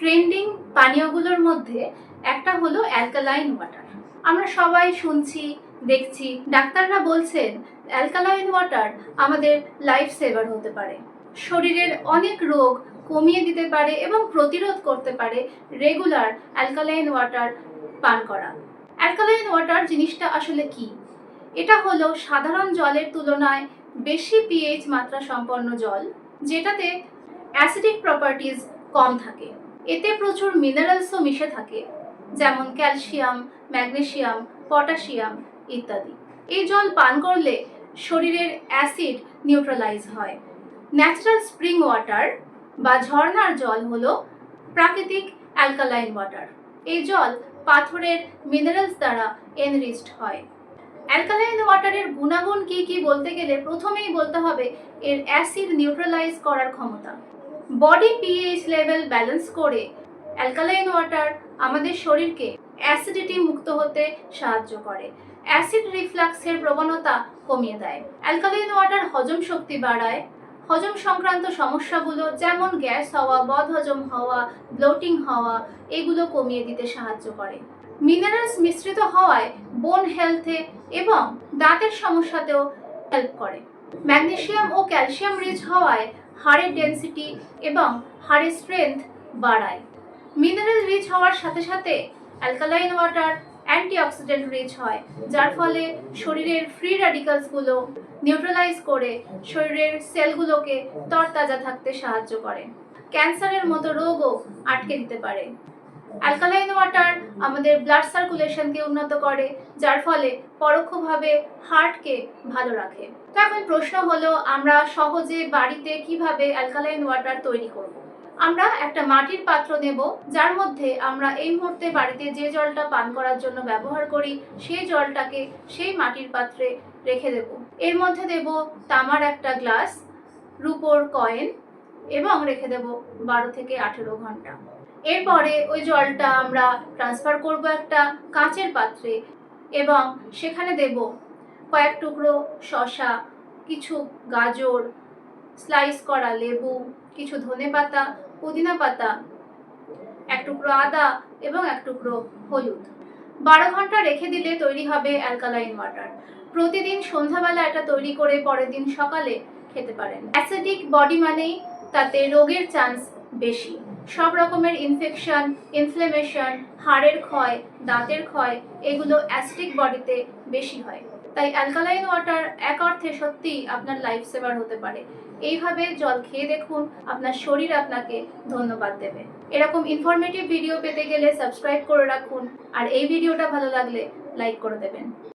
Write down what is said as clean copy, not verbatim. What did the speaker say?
Trending পানীয়গুলোর মধ্যে একটা হলো অ্যালকালাইন ওয়াটার। আমরা সবাই শুনছি, দেখছি, ডাক্তাররা বলছেন অ্যালকালাইন ওয়াটার আমাদের লাইফ সেভার হতে পারে, শরীরের অনেক রোগ কমিয়ে দিতে পারে এবং প্রতিরোধ করতে পারে রেগুলার অ্যালকালাইন ওয়াটার পান করা। অ্যালকালাইন ওয়াটার জিনিসটা আসলে কি? এটা হলো সাধারণ জলের তুলনায় বেশি পিএইচ মাত্রা সম্পন্ন জল, যেটাতে অ্যাসিডিক প্রপার্টিজ কম থাকে। এতে প্রচুর মিনারেলসও মিশে থাকে, যেমন ক্যালসিয়াম, ম্যাগনেসিয়াম, পটাশিয়াম ইত্যাদি। এই জল পান করলে শরীরের অ্যাসিড নিউট্রালাইজ হয়। ন্যাচারাল স্প্রিং ওয়াটার বা ঝর্ণার জল হলো প্রাকৃতিক অ্যালকালাইন ওয়াটার। এই জল পাথরের মিনারেলস দ্বারা এনরিচড হয়। অ্যালকালাইন ওয়াটারের গুণাগুণ কি কি বলতে গেলে প্রথমেই বলতে হবে এর অ্যাসিড নিউট্রালাইজ করার ক্ষমতা। বডি পিএইচ লেভেল ব্যালেন্স করে অ্যালকালাইন ওয়াটার আমাদের শরীরকে অ্যাসিডিটি মুক্ত হতে সাহায্য করে, অ্যাসিড রিফ্লাক্সের প্রবণতা কমিয়ে দেয়। অ্যালকালাইন ওয়াটার হজম শক্তি বাড়ায়, হজম সংক্রান্ত সমস্যাগুলো যেমন গ্যাস হওয়া, বদহজম হওয়া, ব্লোটিং হওয়া এগুলো কমিয়ে দিতে সাহায্য করে। মিনারেলস মিশ্রিত হওয়ায় বোন হেলথে এবং দাঁতের সমস্যাতেও হেল্প করে। ম্যাগনেসিয়াম ও ক্যালসিয়াম রিচ হওয়ায় হাড়ের ডেন্সিটি এবং হাড়ের স্ট্রেংথ বাড়ায়। মিনারেল রিচ হওয়ার সাথে সাথে অ্যালকালাইন ওয়াটার অ্যান্টিঅক্সিডেন্ট রিচ হয়, যার ফলে শরীরের ফ্রি র্যাডিক্যালসগুলো নিউট্রালাইজ করে শরীরের সেলগুলোকে তরতাজা থাকতে সাহায্য করে। ক্যান্সারের মতো রোগও আটকে দিতে পারে। অ্যালকালাইন ওয়াটার আমাদের ব্লাড সার্কুলেশনকে উন্নত করে, যার ফলে পরোক্ষভাবে হার্টকে ভালো রাখে। তো এখন প্রশ্ন হলো, আমরা সহজে বাড়িতে কিভাবে অ্যালকালাইন ওয়াটার তৈরি করব? আমরা একটা মাটির পাত্র নেব, যার মধ্যে আমরা এই মুহূর্তে বাড়িতে যে জলটা পান করার জন্য ব্যবহার করি সেই জলটাকে সেই মাটির পাত্রে রেখে দেব। এর মধ্যে দেব তামার একটা গ্লাস, রূপোর কয়েন এবং রেখে দেব 12 থেকে 18 ঘন্টা। এরপরে ওই জলটা আমরা ট্রান্সফার করব একটা কাঁচের পাত্রে এবং সেখানে দেব কয়েক টুকরো শসা, কিছু গাজর, স্লাইস করা লেবু, কিছু ধনেপাতা, পুদিনা পাতা, এক টুকরো আদা এবং এক টুকরো হলুদ। 12 ঘন্টা রেখে দিলে তৈরি হবে অ্যালকালাইন ওয়াটার। প্রতিদিন সন্ধ্যাবেলা এটা তৈরি করে পরের দিন সকালে খেতে পারেন। অ্যাসিডিক বডি মানেই তাতে রোগের চান্স বেশি। সব রকমের ইনফেকশন, ইনফ্লেমেশন, হাড়ের ক্ষয়, দাঁতের ক্ষয় এগুলো অ্যাসিডিক বডিতে বেশি হয়। তাই অ্যালকালাইন ওয়াটার এক অর্থে সত্যিই আপনার লাইফ সেভার হতে পারে। এইভাবে জল খেয়ে দেখুন, আপনার শরীর আপনাকে ধন্যবাদ দেবে। এরকম ইনফরমেটিভ ভিডিও পেতে গেলে সাবস্ক্রাইব করে রাখুন, আর এই ভিডিওটা ভালো লাগলে লাইক করে দেবেন।